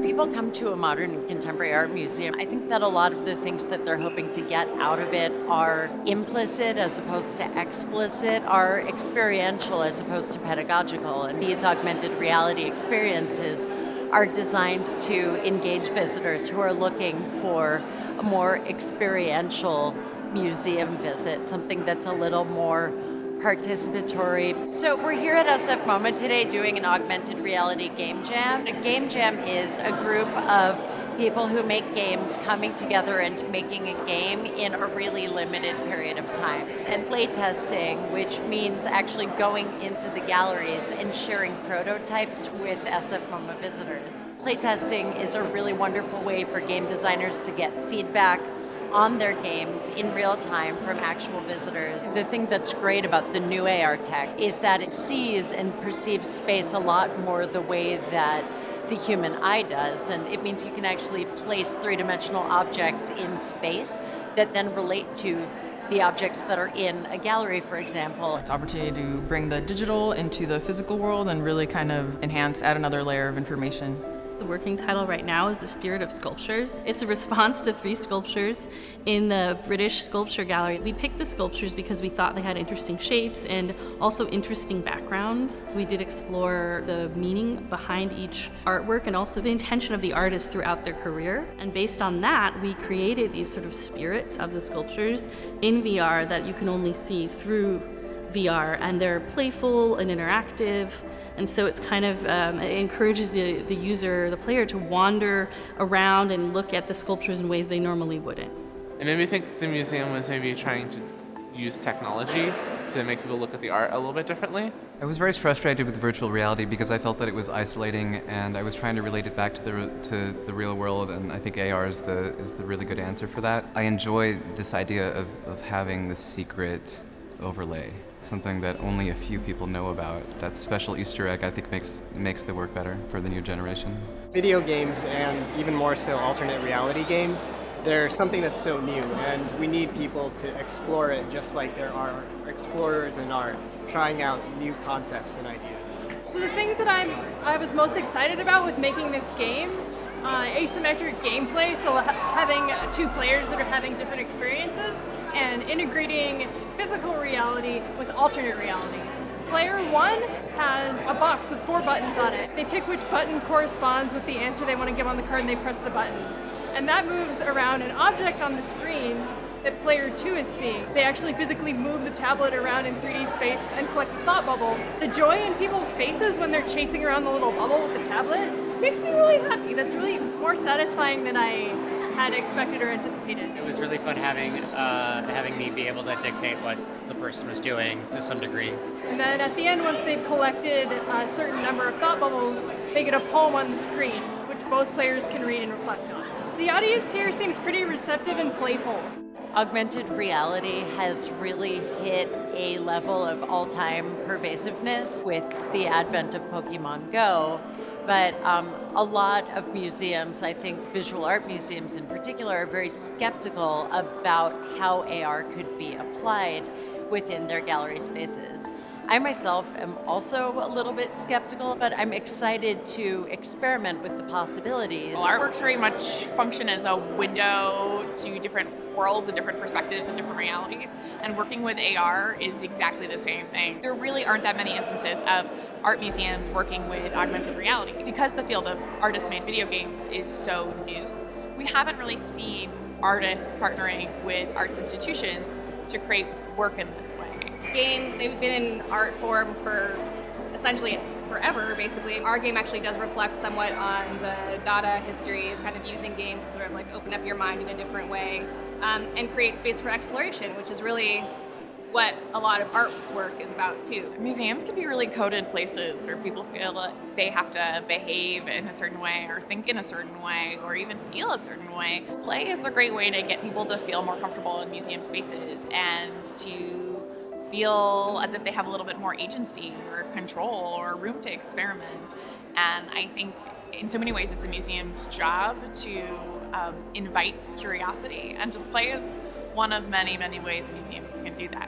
people come to a modern and contemporary art museum, I think that a lot of the things that they're hoping to get out of it are implicit as opposed to explicit, are experiential as opposed to pedagogical. And these augmented reality experiences are designed to engage visitors who are looking for a more experiential museum visit, something that's a little more participatory. So we're here at SFMOMA today doing an augmented reality game jam. A game jam is a group of people who make games coming together and making a game in a really limited period of time. And playtesting, which means actually going into the galleries and sharing prototypes with SFMOMA visitors. Playtesting is a really wonderful way for game designers to get feedback on their games in real time from actual visitors. The thing that's great about the new AR tech is that it sees and perceives space a lot more the way that the human eye does, and it means you can actually place three-dimensional objects in space that then relate to the objects that are in a gallery, for example. It's an opportunity to bring the digital into the physical world and really kind of add another layer of information. The working title right now is The Spirit of Sculptures. It's a response to 3 sculptures in the British Sculpture Gallery. We picked the sculptures because we thought they had interesting shapes and also interesting backgrounds. We did explore the meaning behind each artwork and also the intention of the artist throughout their career. And based on that, we created these sort of spirits of the sculptures in VR that you can only see through VR, and they're playful and interactive, and so it's kind of it encourages the user, the player, to wander around and look at the sculptures in ways they normally wouldn't. It made me think the museum was maybe trying to use technology to make people look at the art a little bit differently. I was very frustrated with virtual reality because I felt that it was isolating, and I was trying to relate it back to the real world, and I think AR is the really good answer for that. I enjoy this idea of having this secret overlay, something that only a few people know about. That special Easter egg, I think, makes the work better for the new generation. Video games, and even more so alternate reality games, they're something that's so new, and we need people to explore it just like there are explorers in art, trying out new concepts and ideas. So the things that I was most excited about with making this game, asymmetric gameplay, so having 2 players that are having different experiences, and integrating physical reality with alternate reality. Player 1 has a box with 4 buttons on it. They pick which button corresponds with the answer they want to give on the card, and they press the button. And that moves around an object on the screen that player 2 is seeing. They actually physically move the tablet around in 3D space and collect a thought bubble. The joy in people's faces when they're chasing around the little bubble with the tablet makes me really happy. That's really more satisfying than I had expected or anticipated. It was really fun having me be able to dictate what the person was doing to some degree. And then at the end, once they've collected a certain number of thought bubbles, they get a poem on the screen, which both players can read and reflect on. The audience here seems pretty receptive and playful. Augmented reality has really hit a level of all-time pervasiveness with the advent of Pokemon Go. But a lot of museums, I think visual art museums in particular, are very skeptical about how AR could be applied within their gallery spaces. I myself am also a little bit skeptical, but I'm excited to experiment with the possibilities. Well, artworks very much function as a window to different worlds and different perspectives and different realities, and working with AR is exactly the same thing. There really aren't that many instances of art museums working with augmented reality. Because the field of artist-made video games is so new, we haven't really seen artists partnering with arts institutions to create work in this way. Games, they've been in art form for essentially forever, basically. Our game actually does reflect somewhat on the data history of kind of using games to sort of like open up your mind in a different way and create space for exploration, which is really what a lot of artwork is about too. Museums can be really coded places where people feel like they have to behave in a certain way or think in a certain way or even feel a certain way. Play is a great way to get people to feel more comfortable in museum spaces and to feel as if they have a little bit more agency or control or room to experiment. And I think in so many ways it's a museum's job to invite curiosity, and just play is one of many, many ways museums can do that.